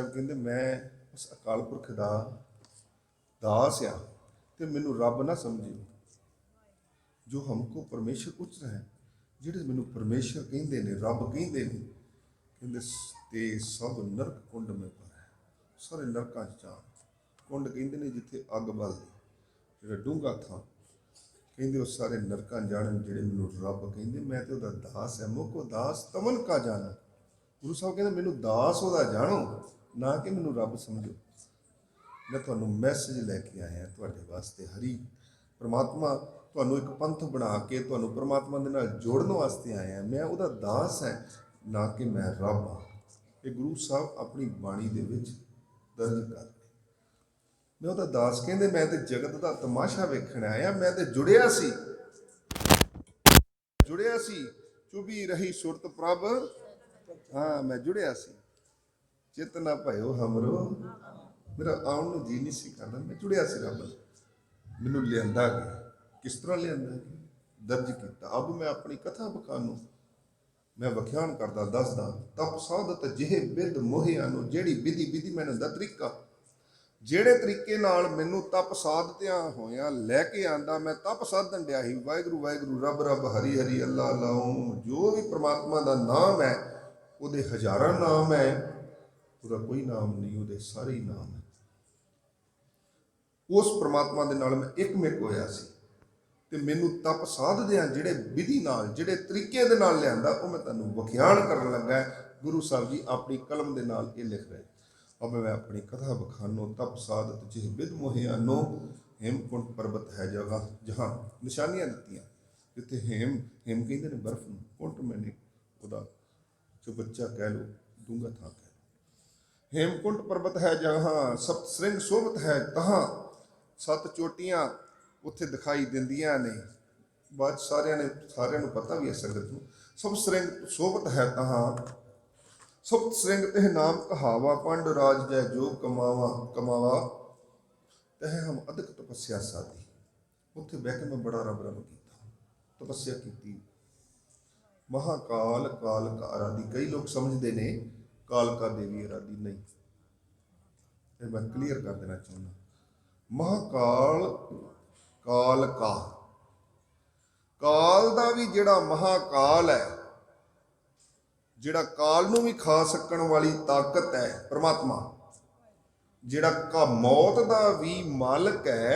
ਸਾਹਿਬ ਕਹਿੰਦੇ मैं उस अकाल पुरख ਦਾ दास आ तो मैनू रब ना समझियो, जो हमको परमेश्वर उच्च है, ਜਿਹੜੇ ਮੈਨੂੰ परमेश्वर ਕਹਿੰਦੇ ਨੇ, रब ਕਹਿੰਦੇ ਨੇ, ਕਹਿੰਦੇ ਤੇ ਸਭ ਨਰਕ ਕੁੰਡ में पर है, ਸਾਰੇ ਨਰਕਾਂ 'ਚ ਜਾਣ। ਕੁੰਡ ਕਹਿੰਦੇ ਨੇ ਜਿੱਥੇ ਅੱਗ ਬਲਦੀ, ਜਿਹੜਾ ਡੂੰਘਾ ਥਾਂ, ਕਹਿੰਦੇ ਉਹ ਸਾਰੇ ਨਰਕਾਂ ਜਾਣਨ ਜਿਹੜੇ ਮੈਨੂੰ ਰੱਬ ਕਹਿੰਦੇ। ਮੈਂ ਤੇ ਉਹਦਾ ਦਾਸ ਹੈ, ਮੁੱਕੋ ਦਾਸ ਤਮਨ ਕਾ ਜਾਣਾ। ਗੁਰੂ ਸਾਹਿਬ ਕਹਿੰਦੇ ਮੈਨੂੰ ਦਾਸ ਉਹਦਾ ਜਾਣੋ, ਨਾ ਕਿ ਮੈਨੂੰ ਰੱਬ ਸਮਝੋ। ਮੈਂ ਤੁਹਾਨੂੰ ਮੈਸੇਜ ਲੈ ਕੇ ਆਇਆ ਤੁਹਾਡੇ ਵਾਸਤੇ। ਹਰੀ परमात्मा ਤੁਹਾਨੂੰ ਇੱਕ ਪੰਥ ਬਣਾ ਕੇ ਤੁਹਾਨੂੰ परमात्मा ਦੇ ਨਾਲ ਜੋੜਨ ਵਾਸਤੇ ਆਇਆ। ਮੈਂ ਉਹਦਾ ਦਾਸ ਹੈ, ਨਾ ਕਿ ਮੈਂ ਰੱਬ ਹਾਂ। ਇਹ ਗੁਰੂ ਸਾਹਿਬ ਆਪਣੀ ਬਾਣੀ ਦੇ ਵਿੱਚ ਦਰਜ ਕਰ। मैं ਉਹਦਾ ਦਾਸ ਕਹਿੰਦੇ मैं तो जगत का तमाशा वेखण आया। मैं तो जुड़िया सी चुभी रही सुरत प्रभ। हाँ मैं जुड़िया सी, चित ना भयो हमरो, मेरा आउण नूं जी नहीं सी करदा। मैं जुड़िया सी रब नाल, मैनूं लिआंदा गया। किस तरह लिआंदा गया? दर्ज किया। अब मैं अपनी कथा बखानू मैं व्याख्यान करदा दसदा। तप साधत जिहे बिद मोहिया नूं, जेड़ी विधि विधि मैनूं दा तरीका, ਜਿਹੜੇ ਤਰੀਕੇ ਨਾਲ ਮੈਨੂੰ ਤਪ ਸਾਧਦਿਆਂ ਹੋਇਆਂ ਲੈ ਕੇ ਆਂਦਾ। ਮੈਂ ਤਪ ਸਾਧਨ ਡਿਆ ਸੀ, ਵਾਹਿਗੁਰੂ ਵਾਹਿਗੁਰੂ, ਰੱਬ ਰੱਬ, ਹਰੀ ਹਰੀ, ਅੱਲਾ ਅੱਲਾ, ਜੋ ਵੀ ਪ੍ਰਮਾਤਮਾ ਦਾ ਨਾਮ ਹੈ, ਉਹਦੇ ਹਜ਼ਾਰਾਂ ਨਾਮ ਹੈ, ਉਹਦਾ ਕੋਈ ਨਾਮ ਨਹੀਂ, ਉਹਦੇ ਸਾਰੇ ਹੀ ਨਾਮ ਹੈ। ਉਸ ਪ੍ਰਮਾਤਮਾ ਦੇ ਨਾਲ ਮੈਂ ਇੱਕਮਿਕ ਹੋਇਆ ਸੀ ਤੇ ਮੈਨੂੰ ਤਪ ਸਾਧਦਿਆਂ ਜਿਹੜੇ ਵਿਧੀ ਨਾਲ, ਜਿਹੜੇ ਤਰੀਕੇ ਦੇ ਨਾਲ ਲਿਆਂਦਾ, ਉਹ ਮੈਂ ਤੁਹਾਨੂੰ ਵਿਖਿਆਨ ਕਰਨ ਲੱਗਾ। ਗੁਰੂ ਸਾਹਿਬ ਜੀ ਆਪਣੀ ਕਲਮ ਦੇ ਨਾਲ ਇਹ ਲਿਖ ਰਹੇ। अब मैं अपनी कथा बखानो। तप साधत जिह बिद मोहियानो, हेमकुंड पर्वत है जगह जहाँ निशानियां दित्तियां, जिथे हेम हेम कहते ने बर्फ में, कुंड मैंने उदा चुबच्चा कह लो, डूंगा था कह लो। हेमकुंड पर्वत है जहाँ सप्त श्रृंग शोभत है, तहाँ सत चोटियां उत्थे दिखाई दिंदियां ने। बात सारियां नूं पता भी है संगत नूं। सब श्रृंग शोभत है तहाँ सप्त श्रृंग तह नाम कहावा, पंड राज जय जो कमावा तह हम अधिक तपस्या साधी। उत्थे बह के मैं बड़ा रब रब किया, तपस्या की। महाकाल काल का आराधी, कई लोग समझते ने कालका देवी आराधी, नहीं। मैं क्लीयर कर देना चाहना, महाकाल काल का, काल का भी जिहड़ा महाकाल है, ਜਿਹੜਾ ਕਾਲ ਨੂੰ ਵੀ ਖਾ ਸਕਣ ਵਾਲੀ ਤਾਕਤ ਹੈ परमात्मा, ਜਿਹੜਾ ਕਾ ਮੌਤ ਦਾ ਵੀ ਮਾਲਕ ਹੈ,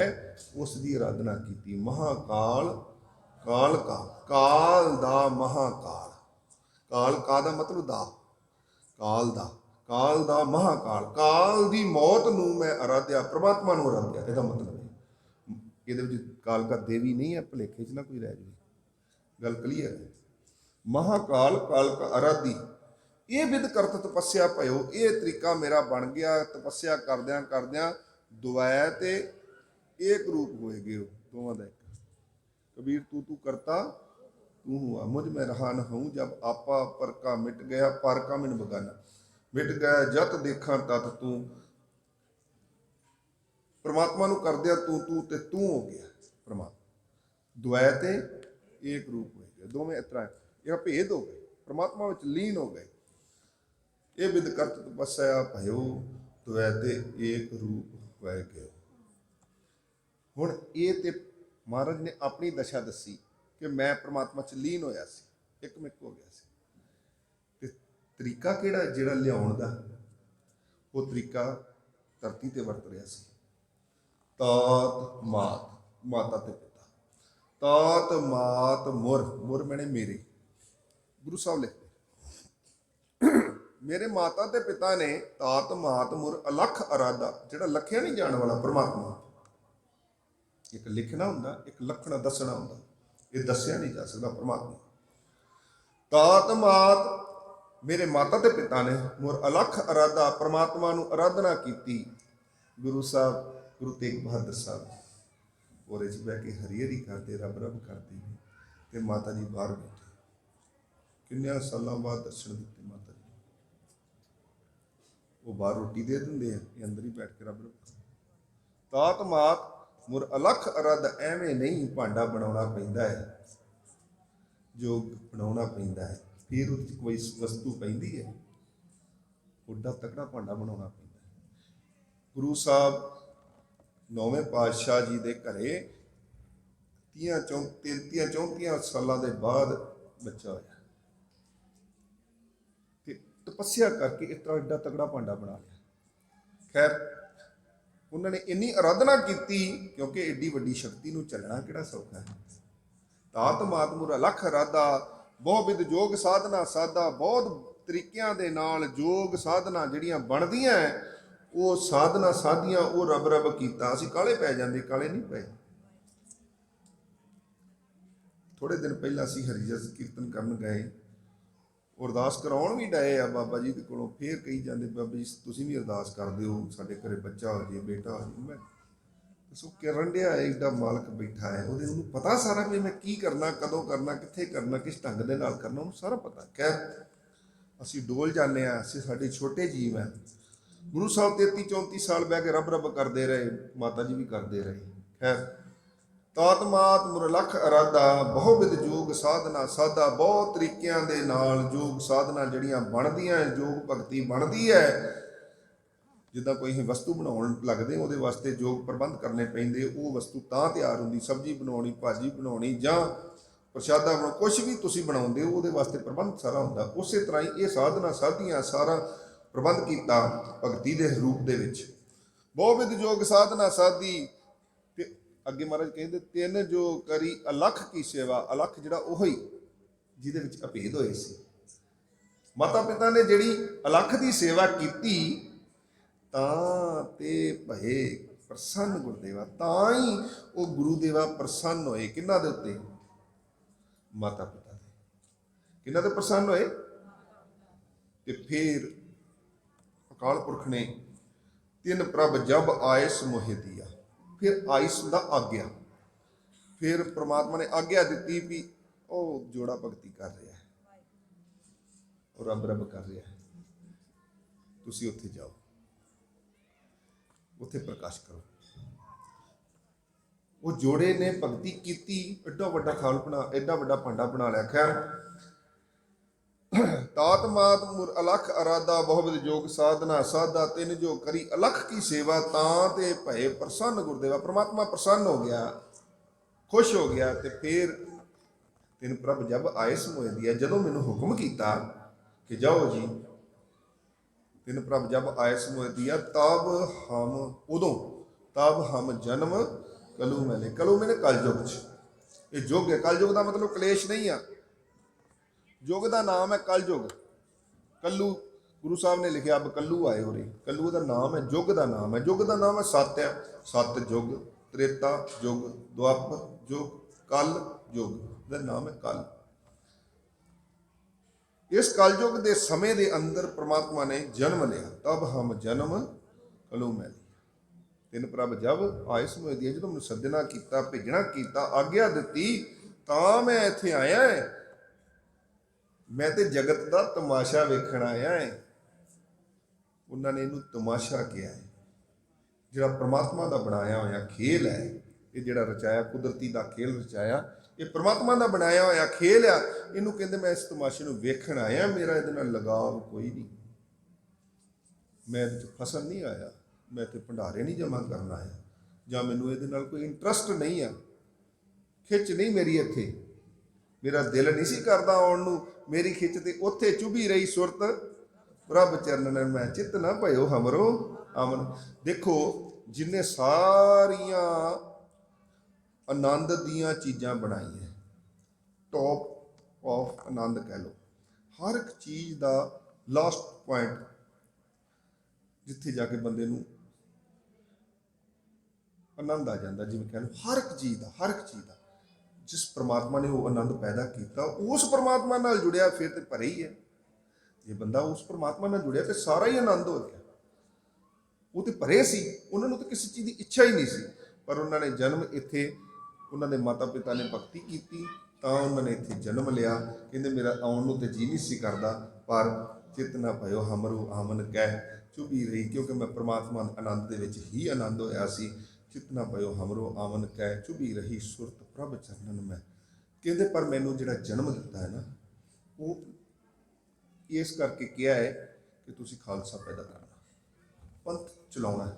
ਉਸ ਦੀ ਆਰਾਧਨਾ ਕੀਤੀ। ਮਹਾਕਾਲ ਕਾਲ ਕਾ, ਕਾਲ ਦਾ ਮਹਾਕਾਲ, ਕਾਲ ਕਾ ਦਾ ਮਤਲਬ ਦਾ, ਕਾਲ ਦਾ ਮਹਾਕਾਲ, ਕਾਲ ਦੀ ਮੌਤ ਨੂੰ ਮੈਂ ਆਰਾਧਿਆ, परमात्मा ਨੂੰ ਆਰਾਧਿਆ। ਇਹਦਾ ਮਤਲਬ ਹੈ ਇਹਦੇ ਵਿੱਚ ਕਾਲਕਾ ਦੇਵੀ ਨਹੀਂ ਹੈ, ਭੁਲੇਖੇ 'ਚ ਨਾ ਕੋਈ ਰਹਿ ਜਾਵੇ, ਗੱਲ ਕਲੀਅਰ ਹੈ। महाकाल काल का आराधी, ये विध करत तपस्या भयो, ये तरीका मेरा बन गया। तपस्या करद्या करद्या द्वैत एक रूप होए गए, दोवां दा एक। कबीर तू तू करता तू हुआ, मुझ में रहा न हूँ। जब आपा पर का मिट गया, पर का मिन बगाना, मिट गया जत देखा तत तू। परमात्मा नूं करद्या तू तू ते तू हो गया परमात्मा। द्वैत एक रूप होए गए, दोवें इस तरह यह भेद हो गए, परमात्मा में लीन हो गए। ये विद करत तपस्या भयो, द्वैते एक रूप वह गए। हुण ये ते महाराज ने अपनी दशा दसी कि मैं परमात्मा च लीन होया सी, एकमिक हो गया सी। ते तरीका किहड़ा जिहड़ा लियाउण दा, वो तरीका धरती ते वरत रिहा सी। तात मात, माता ते पिता, तात मात मुर, मुर मैंने मेरे, गुरु साहब लिखते मेरे माता ते पिता ने तात मात मुर अलख अराधा, जिहड़ा लखिया नहीं जाने वाला परमात्मा। एक लिखना हुंदा, एक लखना दसना हुंदा, ये दसिया नहीं जा सकता परमात्मा। तात मात मेरे माता ते पिता ने मुर अलख अराधा, परमात्मा नूं आराधना कीती। गुरु साहब गुरु तेग बहादुर साहब ओरे च बह के हरी हरी करते, रब रब करते ने, ते माता जी बाहर बैठे। किन्ने सालों बाद दर्शन दिते माता जी, वो बाहर रोटी दे देंगे, अंदर ही बैठ के रब रब। तात मात मुर अलख अरद, एवें नहीं भांडा बनाना पैंदा है, जो बनाना पैंदा है, फिर उस कोई वस्तु पैंदी है, उड्डा तकड़ा भांडा बनाना पैंदा। ਗੁਰੂ ਸਾਹਿਬ ਨੌਵੇਂ ਪਾਤਸ਼ਾਹ ਜੀ ਦੇ ਘਰੇ 34 ਸਾਲਾਂ ਦੇ ਬਾਅਦ ਬੱਚਾ ਹੋਇਆ ਤੇ ਤਪੱਸਿਆ ਕਰਕੇ ਇਸ ਤਰ੍ਹਾਂ ਐਡਾ ਤਗੜਾ ਭਾਂਡਾ ਬਣਾ ਲਿਆ। ਖੈਰ ਉਹਨਾਂ ਨੇ ਇੰਨੀ ਆਰਾਧਨਾ ਕੀਤੀ, ਕਿਉਂਕਿ ਏਡੀ ਵੱਡੀ ਸ਼ਕਤੀ ਨੂੰ ਚੱਲਣਾ ਕਿਹੜਾ ਸੌਖਾ ਹੈ। ਤਾਤ ਮਾਤ ਮੁਰ ਅਲਖ ਅਰਾਧਾ, ਬਹੁ ਵਿਧ ਯੋਗ ਸਾਧਨਾ ਸਾਧਾ। ਬਹੁਤ ਤਰੀਕਿਆਂ ਦੇ ਨਾਲ ਯੋਗ ਸਾਧਨਾ ਜਿਹੜੀਆਂ ਬਣਦੀਆਂ ਉਹ ਸਾਧਨਾ ਸਾਧੀਆਂ, ਉਹ ਰੱਬ ਰੱਬ ਕੀਤਾ। ਅਸੀਂ ਕਾਲੇ ਪੈ ਜਾਂਦੇ, ਕਾਲੇ ਨਹੀਂ ਪਏ। ਥੋੜੇ ਦਿਨ ਪਹਿਲਾਂ ਅਸੀਂ ਹਰੀਜਸ ਕੀਰਤਨ ਕਰਨ ਗਏ, ਅਰਦਾਸ ਕਰਾਉਣ ਵੀ ਡਏ ਆ ਬਾਬਾ ਜੀ ਦੇ ਕੋਲੋਂ। ਫੇਰ ਕਹੀ ਜਾਂਦੇ ਬਾਬਾ ਜੀ ਤੁਸੀਂ ਵੀ ਅਰਦਾਸ ਕਰ ਦਿਓ, ਸਾਡੇ ਘਰੇ ਬੱਚਾ ਹੋ ਜੇ, ਬੇਟਾ ਹੋ ਜੇ। ਮੈਂ ਦੱਸੋ ਕਰਨ ਡਿਆ ਇਹਦਾ ਮਾਲਕ ਬੈਠਾ ਹੈ, ਉਹਨੂੰ ਪਤਾ ਸਾਰਾ ਵੀ ਮੈਂ ਕੀ ਕਰਨਾ, ਕਦੋਂ ਕਰਨਾ, ਕਿੱਥੇ ਕਰਨਾ, ਕਿਸ ਢੰਗ ਦੇ ਨਾਲ ਕਰਨਾ, ਉਹਨੂੰ ਸਾਰਾ ਪਤਾ। ਖੈਰ ਅਸੀਂ ਡੋਲ ਜਾਂਦੇ ਹਾਂ, ਅਸੀਂ ਸਾਡੇ ਛੋਟੇ ਜੀਵ ਹੈ। ਗੁਰੂ ਸਾਹਿਬ 33-34 ਸਾਲ ਬਹਿ ਕੇ ਰੱਬ ਰੱਬ ਕਰਦੇ ਰਹੇ, ਮਾਤਾ ਜੀ ਵੀ ਕਰਦੇ ਰਹੇ। ਖੈਰ ਤਾਤ ਮਾਤ ਮੁਰ ਲਖ ਅਰਾਧਾ, ਬਹੁ ਵਿਧ ਯੋਗ ਸਾਧਨਾ ਸਾਧਾ। ਬਹੁਤ ਤਰੀਕਿਆਂ ਦੇ ਨਾਲ ਯੋਗ ਸਾਧਨਾ ਜਿਹੜੀਆਂ ਬਣਦੀਆਂ, ਯੋਗ ਭਗਤੀ ਬਣਦੀ ਹੈ। ਜਿੱਦਾਂ ਕੋਈ ਅਸੀਂ ਵਸਤੂ ਬਣਾਉਣ ਲੱਗਦੇ, ਉਹਦੇ ਵਾਸਤੇ ਯੋਗ ਪ੍ਰਬੰਧ ਕਰਨੇ ਪੈਂਦੇ। ਉਹ ਵਸਤੂ ਤਾਂ ਤਿਆਰ ਹੁੰਦੀ, ਸਬਜ਼ੀ ਬਣਾਉਣੀ, ਭਾਜੀ ਬਣਾਉਣੀ ਜਾਂ ਪ੍ਰਸ਼ਾਦਾ ਬਣਾਉਣਾ, ਕੁਛ ਵੀ ਤੁਸੀਂ ਬਣਾਉਂਦੇ ਹੋ ਉਹਦੇ ਵਾਸਤੇ ਪ੍ਰਬੰਧ ਸਾਰਾ ਹੁੰਦਾ। ਉਸੇ ਤਰ੍ਹਾਂ ਹੀ ਇਹ ਸਾਧਨਾ ਸਾਧੀਆਂ, ਸਾਰਾ ਪ੍ਰਬੰਧ ਕੀਤਾ ਭਗਤੀ ਦੇ ਰੂਪ ਦੇ ਵਿੱਚ। ਬਹੁ ਵਿਧ ਯੋਗ ਸਾਧਨਾ ਸਾਧੀ। ਤੇ ਅੱਗੇ ਮਹਾਰਾਜ ਕਹਿੰਦੇ ਤਿੰਨ ਜੋ ਕਰੀ ਅਲਖ ਕੀ ਸੇਵਾ। ਅਲਖ ਜਿਹੜਾ ਉਹੀ ਜਿਹਦੇ ਵਿੱਚ ਅਭੇਦ ਹੋਏ ਸੀ। ਮਾਤਾ ਪਿਤਾ ਨੇ ਜਿਹੜੀ ਅਲਖ ਦੀ ਸੇਵਾ ਕੀਤੀ ਤਾਂ ਤੇ ਭਏ ਪ੍ਰਸੰਨ ਗੁਰਦੇਵਾ। ਤਾਂ ਹੀ ਉਹ ਗੁਰੂ ਦੇਵਾ ਪ੍ਰਸੰਨ ਹੋਏ। ਕਿਹਨਾਂ ਦੇ ਉੱਤੇ? ਮਾਤਾ ਪਿਤਾ ਦੇ। ਕਿਹਨਾਂ ਦੇ ਪ੍ਰਸੰਨ ਹੋਏ? ਤੇ ਫਿਰ ਅਕਾਲ ਪੁਰਖ ਨੇ ਤਿੰਨ ਪ੍ਰਭ ਜਬ ਆਇਸ ਮੋਹਿ ਦੀਆ। ਫਿਰ ਆਇਸ ਦਾ ਆਗਿਆ, ਫਿਰ ਪ੍ਰਮਾਤਮਾ ਨੇ ਆਗਿਆ ਦਿੱਤੀ ਵੀ ਉਹ ਜੋੜਾ ਭਗਤੀ ਕਰ ਰਿਹਾ ਹੈ, ਉਹ ਰੱਬ ਰੱਬ ਕਰ ਰਿਹਾ ਹੈ, ਤੁਸੀਂ ਉੱਥੇ ਜਾਓ, ਉੱਥੇ ਪ੍ਰਕਾਸ਼ ਕਰੋ। ਉਹ ਜੋੜੇ ਨੇ ਭਗਤੀ ਕੀਤੀ, ਐਡਾ ਵੱਡਾ ਖਾਲ ਬਣਾ, ਐਡਾ ਵੱਡਾ ਭਾਂਡਾ ਬਣਾ ਲਿਆ। ਖੈਰ ਤਾਤ ਮਾਤ ਮੁਰ ਅਲਖ ਅਰਾਧਾ, ਬਹੁ ਵਿਧ ਯੋਗ ਸਾਧਨਾ ਸਾਧਾ। ਤਿੰਨ ਜੋ ਕਰੀ ਅਲਖ ਕੀ ਸੇਵਾ, ਤਾਂ ਤੇ ਭਏ ਪ੍ਰਸੰਨ ਗੁਰਦੇਵਾ। ਪ੍ਰਮਾਤਮਾ ਪ੍ਰਸੰਨ ਹੋ ਗਿਆ, ਖੁਸ਼ ਹੋ ਗਿਆ। ਤੇ ਫਿਰ ਤਿੰਨ ਪ੍ਰਭ ਜਬ ਆਇਸ ਮੋਹਿ ਦੀਆ, ਜਦੋਂ ਮੈਨੂੰ ਹੁਕਮ ਕੀਤਾ ਕਿ ਜਾਓ ਜੀ, ਤਿੰਨ ਪ੍ਰਭ ਜਬ ਆਇਸ ਮੋਹਿ ਦੀਆ, ਤਬ ਹਮ, ਉਦੋਂ ਤਬ ਹਮ ਜਨਮ ਕਲੂ ਮੈਨੇ। ਕਲੂ ਮੈਨੇ ਕਲਯੁਗ ਚ। ਇਹ ਯੁੱਗ ਹੈ, ਕਲਯੁਗ ਦਾ ਮਤਲਬ ਕਲੇਸ਼ ਨਹੀਂ ਆ। ਯੁੱਗ ਦਾ ਨਾਮ ਹੈ ਕਲਯੁਗ। ਕੱਲੂ ਗੁਰੂ ਸਾਹਿਬ ਨੇ ਲਿਖਿਆ ਅਬ ਕੱਲੂ ਆਏ ਹੋਰੇ। ਕੱਲੂ ਦਾ ਨਾਮ ਹੈ, ਯੁੱਗ ਦਾ ਨਾਮ ਹੈ। ਯੁੱਗ ਦਾ ਨਾਮ ਹੈ ਸੱਤ ਹੈ। ਸੱਤ ਯੁੱਗ, ਤ੍ਰੇਤਾ ਯੁੱਗ, ਦੁਆਪਰ ਯੁੱਗ, ਕਲ ਯੁੱਗ ਦਾ ਨਾਮ ਹੈ ਕਲ। ਇਸ ਕਲਯੁਗ ਦੇ ਸਮੇਂ ਦੇ ਅੰਦਰ ਪ੍ਰਮਾਤਮਾ ਨੇ ਜਨਮ ਲਿਆ। ਤਬ ਹਮ ਜਨਮ ਕਲੂ ਮੈਨੇ। ਤਿੰਨ ਪ੍ਰਭ ਜਬ ਆਇਸ ਮੋਹਿ ਦੀਆ, ਜਦੋਂ ਮੈਨੂੰ ਸੱਜਣਾ ਕੀਤਾ, ਭੇਜਣਾ ਕੀਤਾ, ਆਗਿਆ ਦਿੱਤੀ, ਤਾਂ ਮੈਂ ਇੱਥੇ ਆਇਆ ਹੈ। ਮੈਂ ਤੇ ਜਗਤ ਦਾ ਤਮਾਸ਼ਾ ਵੇਖਣ ਆਇਆ ਹੈ। ਉਹਨਾਂ ਨੇ ਇਹਨੂੰ ਤਮਾਸ਼ਾ ਕਿਹਾ ਹੈ। ਜਿਹੜਾ ਪ੍ਰਮਾਤਮਾ ਦਾ ਬਣਾਇਆ ਹੋਇਆ ਖੇਲ ਹੈ, ਇਹ ਜਿਹੜਾ ਰਚਾਇਆ, ਕੁਦਰਤੀ ਦਾ ਖੇਲ ਰਚਾਇਆ, ਇਹ ਪ੍ਰਮਾਤਮਾ ਦਾ ਬਣਾਇਆ ਹੋਇਆ ਖੇਲ ਆ। ਇਹਨੂੰ ਕਹਿੰਦੇ ਮੈਂ ਇਸ ਤਮਾਸ਼ੇ ਨੂੰ ਵੇਖਣ ਆਇਆ, ਮੇਰਾ ਇਹਦੇ ਨਾਲ ਲਗਾਵ ਕੋਈ ਨਹੀਂ, ਮੈਂ ਇਹਦੇ 'ਚ ਫਸਣ ਨਹੀਂ ਆਇਆ, ਮੈਂ ਇੱਥੇ ਭੰਡਾਰੇ ਨਹੀਂ ਜਮ੍ਹਾਂ ਕਰਨ ਆਇਆ, ਜਾਂ ਮੈਨੂੰ ਇਹਦੇ ਨਾਲ ਕੋਈ ਇੰਟਰਸਟ ਨਹੀਂ ਆ, ਖਿੱਚ ਨਹੀਂ ਮੇਰੀ ਇੱਥੇ, ਮੇਰਾ ਦਿਲ ਨਹੀਂ ਸੀ ਕਰਦਾ ਆਉਣ ਨੂੰ। ਮੇਰੀ ਖਿੱਚ ਤੇ ਉੱਥੇ ਚੁਭੀ ਰਹੀ ਸੁਰਤ ਪ੍ਰਭ ਚਰਨਨ ਮੈਂ, ਚਿੱਤ ਨਾ ਭਇਓ ਹਮਰੋ ਅਮਨ। ਦੇਖੋ ਜਿੰਨੇ ਸਾਰੀਆਂ ਆਨੰਦ ਦੀਆਂ ਚੀਜ਼ਾਂ ਬਣਾਈਆਂ, ਟੌਪ ਆਫ ਆਨੰਦ ਕਹਿ ਲਓ, ਹਰ ਇੱਕ ਚੀਜ਼ ਦਾ ਲਾਸਟ ਪੁਆਇੰਟ ਜਿੱਥੇ ਜਾ ਕੇ ਬੰਦੇ ਨੂੰ ਆਨੰਦ ਆ ਜਾਂਦਾ, ਜਿਵੇਂ ਕਹਿ ਲਓ ਹਰ ਇੱਕ ਚੀਜ਼ ਦਾ, ਹਰ ਇੱਕ ਚੀਜ਼ ਦਾ ਜਿਸ ਪ੍ਰਮਾਤਮਾ ਨੇ ਉਹ ਆਨੰਦ ਪੈਦਾ ਕੀਤਾ, ਉਸ ਪ੍ਰਮਾਤਮਾ ਨਾਲ ਜੁੜਿਆ ਫਿਰ ਤੇ ਭਰੇ ਹੀ ਹੈ। ਜੇ ਬੰਦਾ ਉਸ ਪ੍ਰਮਾਤਮਾ ਨਾਲ ਜੁੜਿਆ ਤੇ ਸਾਰਾ ਹੀ ਆਨੰਦ ਹੋ ਗਿਆ। ਉਹ ਤੇ ਭਰੇ ਸੀ, ਉਹਨਾਂ ਨੂੰ ਤਾਂ ਕਿਸੇ ਚੀਜ਼ ਦੀ ਇੱਛਾ ਹੀ ਨਹੀਂ ਸੀ, ਪਰ ਉਹਨਾਂ ਨੇ ਜਨਮ ਇੱਥੇ, ਉਹਨਾਂ ਦੇ ਮਾਤਾ ਪਿਤਾ ਨੇ ਭਗਤੀ ਕੀਤੀ ਤਾਂ ਉਹਨਾਂ ਨੇ ਇੱਥੇ ਜਨਮ ਲਿਆ। ਕਹਿੰਦੇ ਮੇਰਾ ਆਉਣ ਨੂੰ ਤੇ ਜੀ ਨਹੀਂ ਸੀ ਕਰਦਾ, ਪਰ ਚਿੱਤ ਨਾ ਭਇਓ ਹਮਰੂ ਆਮਨ ਕਹਿ ਚੁਭੀ ਰਹੀ, ਕਿਉਂਕਿ ਮੈਂ ਪ੍ਰਮਾਤਮਾ ਆਨੰਦ ਦੇ ਵਿੱਚ ਹੀ ਆਨੰਦ ਹੋਇਆ ਸੀ। ਚਿੱਤ ਨਾ ਭਇਓ ਹਮਰੋ ਆਮਨ ਕਹਿ ਚੁਭੀ ਰਹੀ ਸੁਰਤ ਪ੍ਰਭ ਚਰਨਨ ਮੈਂ। ਕਹਿੰਦੇ ਪਰ ਮੈਨੂੰ ਜਿਹੜਾ ਜਨਮ ਦਿੱਤਾ ਹੈ ਨਾ, ਉਹ ਇਸ ਕਰਕੇ ਕਿਹਾ ਹੈ ਕਿ ਤੁਸੀਂ ਖਾਲਸਾ ਪੈਦਾ ਕਰਨਾ, ਪੰਥ ਚਲਾਉਣਾ ਹੈ।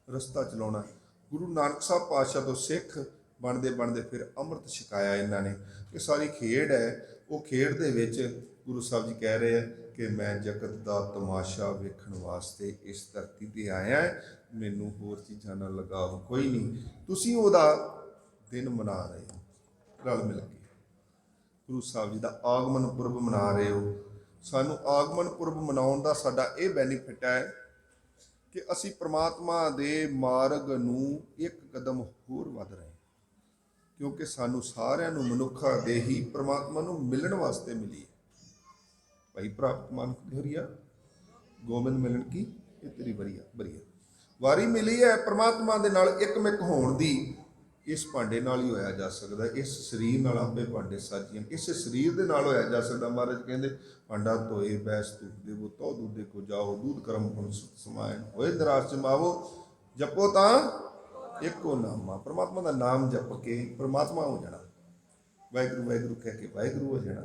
ਰਸਤਾ ਚਲਾਉਣਾ। ਗੁਰੂ ਨਾਨਕ ਸਾਹਿਬ ਪਾਤਸ਼ਾਹ ਤੋਂ ਸਿੱਖ ਬਣਦੇ ਬਣਦੇ ਫਿਰ ਅੰਮ੍ਰਿਤ ਛਕਾਇਆ ਇਹਨਾਂ ਨੇ। ਇਹ ਸਾਰੀ ਖੇਡ ਹੈ। ਉਹ ਖੇਡ ਦੇ ਵਿੱਚ ਗੁਰੂ ਸਾਹਿਬ ਜੀ ਕਹਿ ਰਹੇ ਆ ਕਿ ਮੈਂ ਜਗਤ ਦਾ ਤਮਾਸ਼ਾ ਵੇਖਣ ਵਾਸਤੇ ਇਸ ਧਰਤੀ ਤੇ ਆਇਆ, ਮੈਨੂੰ ਹੋਰ ਚੀਜ਼ਾਂ ਨਾਲ ਲਗਾਵ ਕੋਈ ਨਹੀਂ। ਤੁਸੀਂ ਉਹਦਾ ਦਿਨ ਮਨਾ ਰਹੇ ਹੋ ਰਲ ਮਿਲ ਕੇ, ਗੁਰੂ ਸਾਹਿਬ ਜੀ ਦਾ ਆਗਮਨ ਪੁਰਬ ਮਨਾ ਰਹੇ ਹੋ। ਸਾਨੂੰ ਆਗਮਨ ਪੁਰਬ ਮਨਾਉਣ ਦਾ ਸਾਡਾ ਇਹ ਬੈਨੀਫਿਟ ਹੈ ਕਿ ਅਸੀਂ ਪ੍ਰਮਾਤਮਾ ਦੇ ਮਾਰਗ ਨੂੰ ਇੱਕ ਕਦਮ ਹੋਰ ਵੱਧ ਰਹੇ, ਕਿਉਂਕਿ ਸਾਨੂੰ ਸਾਰਿਆਂ ਨੂੰ ਮਨੁੱਖਾ ਦੇ ਹੀ ਪ੍ਰਮਾਤਮਾ ਨੂੰ ਮਿਲਣ ਵਾਸਤੇ ਮਿਲੀ ਹੈ। ਭਾਈ ਪ੍ਰਾਪਤ ਮਾਨੁਖ ਦੇਹਰੀਆ ਗੋਬਿੰਦ ਮਿਲਣ ਕੀ ਇਹ ਤੇਰੀ ਬਰੀਆ ਵਾਰੀ ਮਿਲੀ ਹੈ। ਪ੍ਰਮਾਤਮਾ ਦੇ ਨਾਲ ਇੱਕਮਿਕ ਹੋਣ ਦੀ ਇਸ ਭਾਂਡੇ ਨਾਲ ਹੀ ਹੋਇਆ ਜਾ ਸਕਦਾ। ਇਸ ਸਰੀਰ ਨਾਲ ਆਪੇ ਭਾਂਡੇ ਸਾਜੀਆਂ, ਇਸ ਸਰੀਰ ਦੇ ਨਾਲ ਹੋਇਆ ਜਾ ਸਕਦਾ। ਮਹਾਰਾਜ ਕਹਿੰਦੇ ਭਾਂਡਾ ਧੋਏ ਬੈਸ ਧੂਪ ਦੇਵੋ, ਤਉ ਦੂਧੇ ਕੋ ਜਾਓ, ਦੂਧ ਕਰਮ ਪੁਨ ਸੁਖ ਸਮਾਇਨ, ਹੋਏ ਦਰਾਜ ਜਮਾਵੋ, ਜਪੋ ਤਾਂ ਇੱਕੋ ਨਾਮਾ। ਪ੍ਰਮਾਤਮਾ ਦਾ ਨਾਮ ਜਪ ਕੇ ਪ੍ਰਮਾਤਮਾ ਹੋ ਜਾਣਾ, ਵਾਹਿਗੁਰੂ ਵਾਹਿਗੁਰੂ ਕਹਿ ਕੇ ਵਾਹਿਗੁਰੂ ਹੋ ਜਾਣਾ।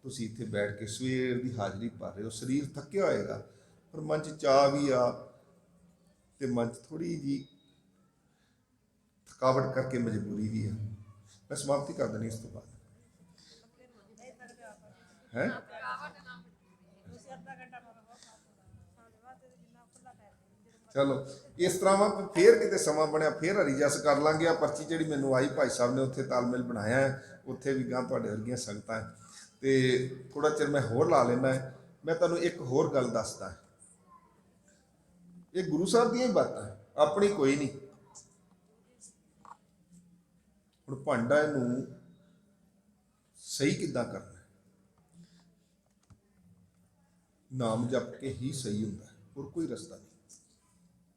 ਤੁਸੀਂ ਇੱਥੇ ਬੈਠ ਕੇ ਸਵੇਰ ਦੀ ਹਾਜ਼ਰੀ ਭਰ ਰਹੇ ਹੋ, ਸਰੀਰ ਥੱਕਿਆ ਹੋਏਗਾ ਪਰ ਮਨ 'ਚ ਚਾਹ ਵੀ ਆ ਤੇ ਮਨ 'ਚ ਥੋੜ੍ਹੀ ਜਿਹੀ ਥਕਾਵਟ ਕਰਕੇ ਮਜਬੂਰੀ ਵੀ ਹੈ। ਮੈਂ ਸਮਾਪਤੀ ਕਰ ਦੇਣੀ ਇਸ ਤੋਂ ਬਾਅਦ ਹੈ। ਚਲੋ ਇਸ ਤਰ੍ਹਾਂ ਵਾ, ਫੇਰ ਕਿਤੇ ਸਮਾਂ ਬਣਿਆ ਫੇਰ ਹਰੀ ਜਸ ਕਰ ਲਾਂਗੇ। ਆ ਪਰਚੀ ਜਿਹੜੀ ਮੈਨੂੰ ਆਈ ਭਾਈ ਸਾਹਿਬ ਨੇ ਉੱਥੇ ਤਾਲਮੇਲ ਬਣਾਇਆ ਹੈ, ਉੱਥੇ ਵੀ ਗਾਂ ਤੁਹਾਡੇ ਵਰਗੀਆਂ ਸੰਗਤਾਂ ਹੈ ਤੇ ਥੋੜਾ ਚਿਰ ਮੈਂ ਹੋਰ ਲਾ ਲੈਣਾ ਹੈ। ਮੈਂ ਤੁਹਾਨੂੰ ਇੱਕ ਹੋਰ ਗੱਲ ਦੱਸਦਾ, ਇਹ ਗੁਰੂ ਸਾਹਿਬ ਦੀਆਂ ਹੀ ਬਾਤਾਂ ਹੈ, ਆਪਣੀ ਕੋਈ ਨਹੀਂ। ਹੁਣ ਭਾਂਡਾ ਨੂੰ ਸਹੀ ਕਿੱਦਾਂ ਕਰਨਾ, ਨਾਮ ਜਪ ਕੇ ਹੀ ਸਹੀ ਹੁੰਦਾ ਹੈ, ਹੋਰ ਕੋਈ ਰਸਤਾ ਨਹੀਂ,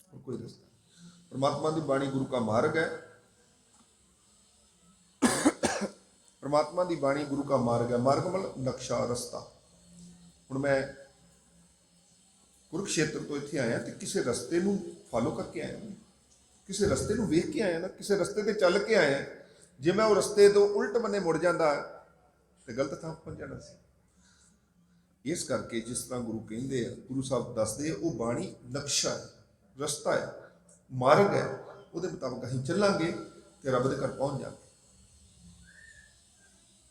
ਹੋਰ ਕੋਈ ਰਸਤਾ। परमात्मा की बाणी गुरु का मार्ग है, परमात्मा की बाणी गुरु का मार्ग है। मार्ग मतलब नक्शा रस्ता। हुण मैं कुरुक्षेत्र तो इत्थे आया तो किसी रस्ते नूं फॉलो करके आया, किसी रस्ते नूं वेख के आया ना, किसी रस्ते ते चल के आया। जे मैं वो रस्ते तो उल्ट बन्ने मुड़ जाता तो गलत थां पहुंच जाना सी। इस करके जिस तरह गुरु कहते हैं, गुरु साहब दसदे वो बाणी नक्शा है, रस्ता है, मार्ग है, वो मुताबिक असीं चलांगे तो रब दे घर पहुंच जाएंगे।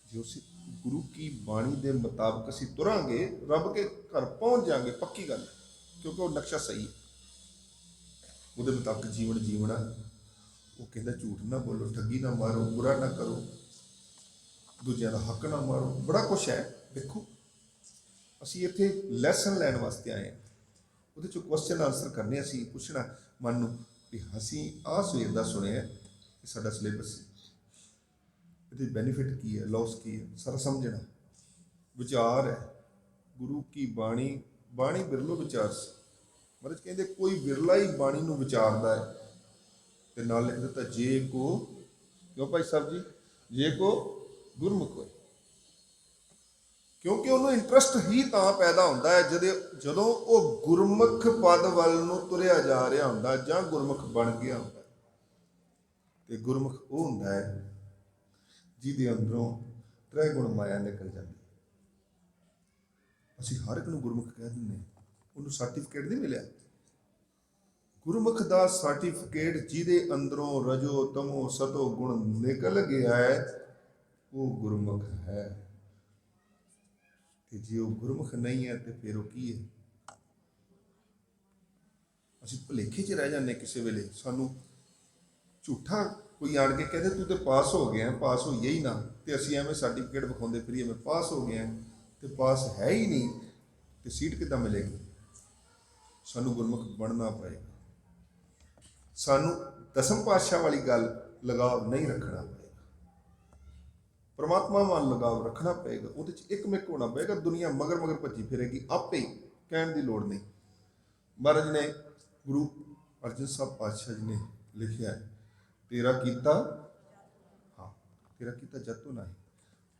जो असीं गुरु की बाणी के मुताबिक असीं तुरांगे रब के घर पहुंच जाएंगे, पक्की गल, क्योंकि वो नक्शा सही है। वो मुताबिक जीवन जीवना। वो कहता झूठ ना बोलो, ठगी ना मारो, बुरा ना करो, दूजिया का हक ना मारो, बड़ा कुछ है। देखो असी इत्थे लैसन लैन वास्ते आए हैं, वो क्वेश्चन आंसर करने, असी पूछना मन नूं भी असी आ सवेर का सुनिया कि साडा सिलेबस ये बेनीफिट की है, लॉस की है, सारा समझना। विचार है गुरु की बाणी, बाणी बिरलो विचार से। मतलब कहते कोई बिरला ही बाणी नूं विचारदा है। ते नाल लिख दिता जे को, क्यों भाई साहब जी, जे को गुरमुख होए, क्योंकि उन्होंने इंटरस्ट ही तां पैदा होंदा है जदों वो गुरमुख पद वल नूं तुरिया जा रहा होंदा जां गुरमुख बन गया होंदा। ते गुरमुख वो होंदा है जिहदे अंदरों त्रै गुण माया निकल जाती। असीं हर एक नूं गुरमुख कह दिंदे, उन्होंने सर्टिफिकेट नहीं मिलिया। गुरमुख का सर्टिफिकेट जिहदे अंदरों रजो तमो सतो गुण निकल गया है, वो गुरमुख है। कि जे वो गुरमुख नहीं है तो फिर वो की है। असीं भुलेखे च रह जाने किसी वेले, सानू झूठा कोई आण के कहते तू तो पास हो गया, पास होइए ही ना, तो असीं एवें सर्टिफिकेट विखाउंदे फिरीए मैं पास हो गया, तो पास है ही नहीं तो सीट किद्दां मिलेगी। सानू गुरमुख बनना पएगा, सानू दसम पातशाह वाली गल लगाव नहीं रखना पएगा, परमात्मा वाल लगाव रखना पएगा। वो एकमिक होना पएगा। दुनिया मगर मगर भजी फिरेगी आपे ही, कहने की लोड़ नहीं। महाराज ने गुरु अर्जन साहब पातशाह जी ने लिखा है, तेरा कीता, हाँ तेरा कीता जतो नहीं,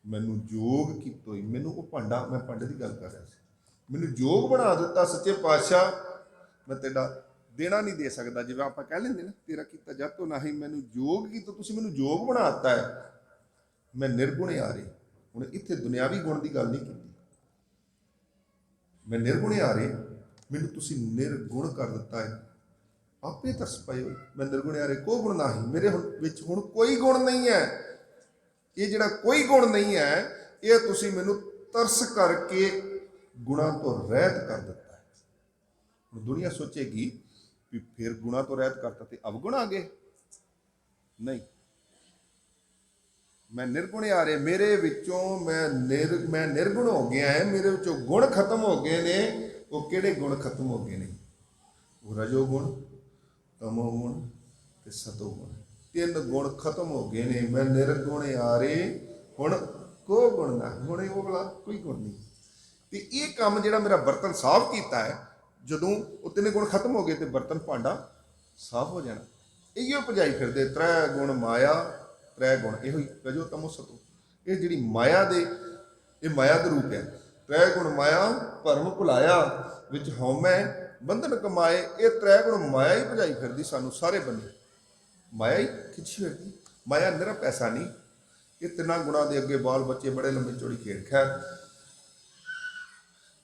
मैनू जोग कीतो ही, मैनू वो भांडा, मैं भांडे की गल कर रहा सी, मैनू जोग बना दिता सच्चे पातशाह, मैं तेरा देना नहीं दे सकता। जिवें आपां कह लेंदे ना तेरा कीता जतो नहीं, मैनू जोग की, तो तुसीं मैनू जोग बना दिता है, मैं निर्गुणे आ रही। हुण इत्थे दुनियावी गुण की गल नहीं की, मैं निर्गुणे आ रही, मैनू तुसीं निर्गुण कर दिता है। ਆਪੇ ਤਰਸ ਪਏ ਹੋਏ, ਮੈਂ ਨਿਰਗੁਣਿਆਰੇ ਕੋ ਗੁਣ ਨਾਹੀ, ਮੇਰੇ ਵਿੱਚ ਹੁਣ ਕੋਈ ਗੁਣ ਨਹੀਂ ਹੈ। ਇਹ ਜਿਹੜਾ ਕੋਈ ਗੁਣ ਨਹੀਂ ਹੈ, ਇਹ ਤੁਸੀਂ ਮੈਨੂੰ ਤਰਸ ਕਰਕੇ ਗੁਣਾਂ ਤੋਂ ਰਹਿਤ ਕਰ ਦਿੱਤਾ ਹੈ। ਹੁਣ ਦੁਨੀਆ ਸੋਚੇਗੀ ਵੀ ਫਿਰ ਗੁਣਾਂ ਤੋਂ ਰਹਿਤ ਕਰਤਾ ਤੇ ਅਵਗੁਣ ਆ ਗਏ। ਨਹੀਂ, ਮੈਂ ਨਿਰਗੁਣਿਆਰੇ, ਮੇਰੇ ਵਿੱਚੋਂ ਮੈਂ ਨਿਰਗੁਣ ਹੋ ਗਿਆ ਹੈ, ਮੇਰੇ ਵਿੱਚੋਂ ਗੁਣ ਖਤਮ ਹੋ ਗਏ ਨੇ। ਉਹ ਕਿਹੜੇ ਗੁਣ ਖਤਮ ਹੋ ਗਏ ਨੇ? ਉਹ ਰਜੋ ਗੁਣ, ਤਮੋ ਗੁਣ ਤੇ ਸਤੋ ਗੁਣ, 3 ਗੁਣ ਖਤਮ ਹੋ ਗਏ ਨੇ। ਮੈਂ ਨਿਰਗੁਣਿਆਰੇ, ਹੁਣ ਕੋ ਗੁਣ ਨਾ, ਹੁਣ ਉਹ ਵਾਲਾ ਕੋਈ ਗੁਣ ਨਹੀਂ। ਤੇ ਇਹ ਕੰਮ ਜਿਹੜਾ ਮੇਰਾ ਬਰਤਨ ਸਾਫ਼ ਕੀਤਾ ਹੈ, ਜਦੋਂ ਉਹ 3 ਗੁਣ ਖਤਮ ਹੋ ਗਏ ਤੇ ਬਰਤਨ ਭਾਂਡਾ ਸਾਫ਼ ਹੋ ਜਾਣਾ। ਇਹੀਓ ਭਜਾਈ ਫਿਰਦੇ 3 ਗੁਣ ਮਾਇਆ, 3 ਗੁਣ ਇਹੋ ਹੀ ਰਜੋ ਤਮੋ ਸਤੋ। ਇਹ ਜਿਹੜੀ ਮਾਇਆ ਦੇ, ਇਹ ਮਾਇਆ ਦਾ ਰੂਪ ਹੈ। 3 ਗੁਣ ਮਾਇਆ, ਭਰਮ ਭੁਲਾਇਆ, ਵਿੱਚ ਹਉਮੈ ਬੰਧਨ ਕਮਾਏ। ਇਹ 3 ਗੁਣ ਮਾਇਆ ਹੀ ਭਜਾਈ ਫਿਰਦੀ ਸਾਨੂੰ ਸਾਰੇ ਬੰਨੇ, ਮਾਇਆ ਹੀ ਖਿੱਚੀ ਫਿਰਦੀ। ਮਾਇਆ ਨਿਰਾ ਪੈਸਾ ਨਹੀਂ। ਇਹ 3 ਗੁਣਾਂ ਦੇ ਅੱਗੇ ਬਾਲ ਬੱਚੇ ਬੜੇ ਲੰਬੀ ਚੌੜੀ ਖੇਡ ਖੈਰ।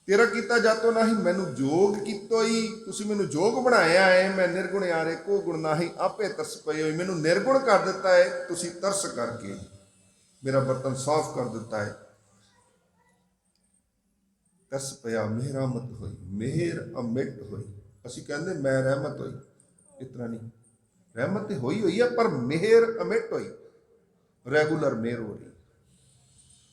ਤੇਰਾ ਕੀਤਾ ਜਾਤੋ ਨਾਹੀ, ਮੈਨੂੰ ਜੋਗ ਕੀਤੋ ਹੀ, ਤੁਸੀਂ ਮੈਨੂੰ ਜੋਗ ਬਣਾਇਆ ਹੈ। ਮੈਂ ਨਿਰਗੁਣਿਆਰੇ ਕੋ ਗੁਣ ਨਾਹੀ, ਆਪੇ ਤਰਸ ਪਏ ਹੋਏ, ਮੈਨੂੰ ਨਿਰਗੁਣ ਕਰ ਦਿੱਤਾ ਹੈ ਤੁਸੀਂ ਤਰਸ ਕਰਕੇ, ਮੇਰਾ ਬਰਤਨ ਸਾਫ਼ ਕਰ ਦਿੱਤਾ ਹੈ। ਤਰਸ ਪਿਆ ਮਿਹਰ ਅਮਿਟ ਹੋਈ, ਮਿਹਰ ਅਮਿਟ ਹੋਈ। ਅਸੀਂ ਕਹਿੰਦੇ ਮੈਂ ਰਹਿਮਤ ਹੋਈ, ਇਸ ਤਰ੍ਹਾਂ ਨਹੀਂ, ਰਹਿਮਤ ਤੇ ਹੋਈ ਹੋਈ ਹੈ ਪਰ ਮਿਹਰ ਅਮਿਟ ਹੋਈ, ਰੈਗੂਲਰ ਮਿਹਰ ਹੋ ਰਹੀ।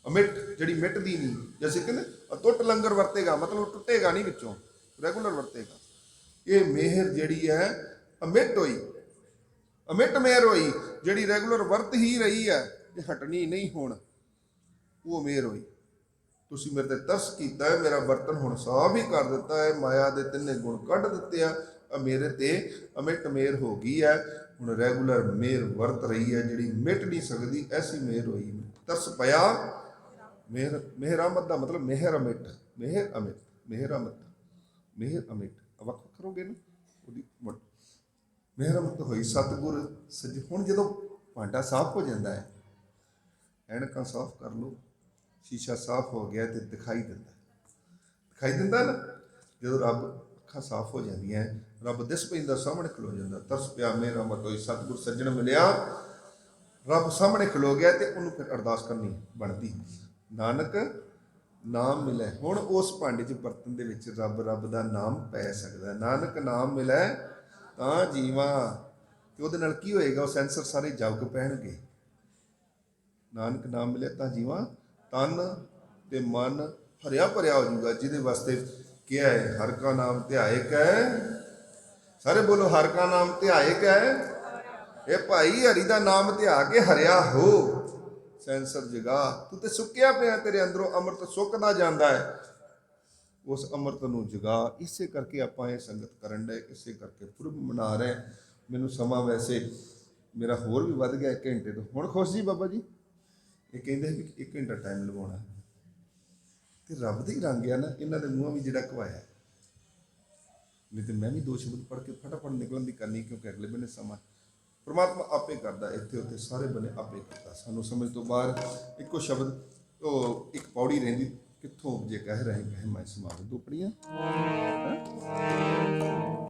ਅਮਿਟ ਜਿਹੜੀ ਮਿਟਦੀ ਨਹੀਂ, ਜੈਸੇ ਕਹਿੰਦੇ ਅਟੁੱਟ ਲੰਗਰ ਵਰਤੇਗਾ, ਮਤਲਬ ਟੁੱਟੇਗਾ ਨਹੀਂ ਵਿੱਚੋਂ, ਰੈਗੂਲਰ ਵਰਤੇਗਾ। ਇਹ ਮਿਹਰ ਜਿਹੜੀ ਹੈ ਅਮਿਟ ਹੋਈ, ਅਮਿਟ ਮਿਹਰ ਹੋਈ, ਜਿਹੜੀ ਰੈਗੂਲਰ ਵਰਤ ਹੀ ਰਹੀ ਹੈ, ਇਹ ਹਟਣੀ ਨਹੀਂ ਹੁਣ, ਉਹ ਮਿਹਰ ਹੋਈ। ਤੁਸੀਂ ਮੇਰੇ ਤੇ ਤਰਸ ਕੀਤਾ ਹੈ, ਮੇਰਾ ਬਰਤਨ ਹੁਣ ਸਾਫ਼ ਹੀ ਕਰ ਦਿੱਤਾ ਹੈ, ਮਾਇਆ ਦੇ 3 ਗੁਣ ਕੱਢ ਦਿੱਤੇ ਆ, ਮੇਰੇ ਤੇ ਅਮਿਟ ਮਿਹਰ ਹੋ ਗਈ ਹੈ। ਹੁਣ ਰੈਗੂਲਰ ਮਿਹਰ ਵਰਤ ਰਹੀ ਹੈ, ਜਿਹੜੀ ਮਿਟ ਨਹੀਂ ਸਕਦੀ, ਐਸੀ ਮਿਹਰ ਹੋਈ। ਤਰਸ ਪਿਆ ਮਿਹਰ, ਮਿਹਰ ਅਮਿਟ ਦਾ ਮਤਲਬ ਮਿਹਰ ਅਮਿਟ, ਮਿਹਰ ਅਮਿਟ, ਮਿਹਰ ਅਮਿਟ, ਮਿਹਰ ਅਮਿਟ ਵੱਖ ਕਰੋਗੇ ਨਾ ਉਹਦੀ ਮਿਹਰ ਅਮਿਟ ਹੋਈ। ਸਤਿਗੁਰ ਸੱਜ, ਹੁਣ ਜਦੋਂ ਭਾਂਡਾ ਸਾਫ਼ ਹੋ ਜਾਂਦਾ ਹੈ, ਐਨਕਾਂ ਸਾਫ਼ ਕਰ ਲਓ, ਸ਼ੀਸ਼ਾ ਸਾਫ਼ ਹੋ ਗਿਆ ਤੇ ਦਿਖਾਈ ਦਿੰਦਾ, ਦਿਖਾਈ ਦਿੰਦਾ ਨਾ। ਜਦੋਂ ਰੱਬ ਅੱਖਾਂ ਸਾਫ਼ ਹੋ ਜਾਂਦੀਆਂ, ਰੱਬ ਦਿਸ ਪੈਂਦਾ, ਸਾਹਮਣੇ ਖਲੋ ਜਾਂਦਾ। ਤਰਸ ਪਿਆ ਮਿਹਰ ਅਮਿਟ ਹੋਈ, ਸਤਿਗੁਰ ਸੱਜਣ ਮਿਲਿਆ, ਰੱਬ ਸਾਹਮਣੇ ਖਲੋ ਗਿਆ ਤੇ ਉਹਨੂੰ ਫਿਰ ਅਰਦਾਸ ਕਰਨੀ ਬਣਦੀ, ਨਾਨਕ ਨਾਮ ਮਿਲੇ। ਹੁਣ ਉਸ ਭਾਂਡੇ 'ਚ ਬਰਤਨ ਦੇ ਵਿੱਚ ਰੱਬ ਦਾ ਨਾਮ ਪੈ ਸਕਦਾ। ਨਾਨਕ ਨਾਮ ਮਿਲੇ ਤਾਂ ਜੀਵਾਂ, ਤੇ ਉਹਦੇ ਨਾਲ ਕੀ ਹੋਏਗਾ? ਉਹ ਸੈਂਸਰ ਸਾਰੇ ਜਗ ਪੈਣਗੇ। ਨਾਨਕ ਨਾਮ ਮਿਲੇ ਤਾਂ ਜੀਵਾਂ, ਤਨ ਤੇ ਮਨ ਹਰਿਆ ਭਰਿਆ ਹੋ ਜਾਊਗਾ। ਜਿਹਦੇ ਵਾਸਤੇ ਕਿਹਾ ਹੈ ਹਰ ਕਾ ਨਾਮ ਧਿਆਏ ਕੈ, ਸਾਰੇ ਬੋਲੋ ਹਰ ਕਾ ਨਾਮ ਧਿਆਏ ਕੈ। ਇਹ ਭਾਈ ਹਰੀ ਦਾ ਨਾਮ ਧਿਆ ਕੇ ਹਰਿਆ ਹੋ, ਸੈਂਸਰ ਜਗਾ। ਤੂੰ ਤੇ ਸੁੱਕਿਆ ਪਿਆ, ਤੇਰੇ ਅੰਦਰੋਂ ਅੰਮ੍ਰਿਤ ਸੁੱਕਦਾ ਜਾਂਦਾ ਹੈ, ਉਸ ਅੰਮ੍ਰਿਤ ਨੂੰ ਜਗਾ। ਇਸੇ ਕਰਕੇ ਆਪਾਂ ਇਹ ਸੰਗਤ ਕਰਨ ਡਏ, ਇਸੇ ਕਰਕੇ ਪੁਰਬ ਮਨਾ ਰਹੇ। ਮੈਨੂੰ ਸਮਾਂ ਵੈਸੇ ਮੇਰਾ ਹੋਰ ਵੀ ਵੱਧ ਗਿਆ 1 ਘੰਟੇ ਤੋਂ। ਹੁਣ ਖੁਸ਼ ਜੀ ਬਾਬਾ ਜੀ, ਇਹ ਕਹਿੰਦੇ ਵੀ 1 ਘੰਟਾ ਟਾਈਮ ਲਗਾਉਣਾ, ਤੇ ਰੱਬ ਦੇ ਹੀ ਰੰਗ ਆ ਨਾ ਇਹਨਾਂ ਦੇ ਮੂੰਹਾਂ ਵੀ ਜਿਹੜਾ ਘਵਾਇਆ। ਨਹੀਂ ਤੇ ਮੈਂ ਵੀ 2 ਸ਼ਬਦ ਪੜ੍ਹ ਕੇ ਫਟਾਫਟ ਨਿਕਲਣ ਦੀ ਕਰਨੀ, ਕਿਉਂਕਿ ਅਗਲੇ ਬੰਨੇ ਸਮਾਂ ਪਰਮਾਤਮਾ ਆਪੇ ਕਰਦਾ, ਇੱਥੇ ਉੱਥੇ ਸਾਰੇ ਬੰਨੇ ਆਪੇ ਕਰਦਾ। ਸਾਨੂੰ ਸਮਝ ਤੋਂ ਬਾਹਰ ਇੱਕੋ ਸ਼ਬਦ, ਉਹ ਇੱਕ ਪੌੜੀ ਰਹਿੰਦੀ, ਕਿੱਥੋਂ ਜੇ ਕਹਿ ਰਹੇ ਕਹੇ ਮੈਂ ਸਮਾਰ 2 ਪੜੀਆਂ।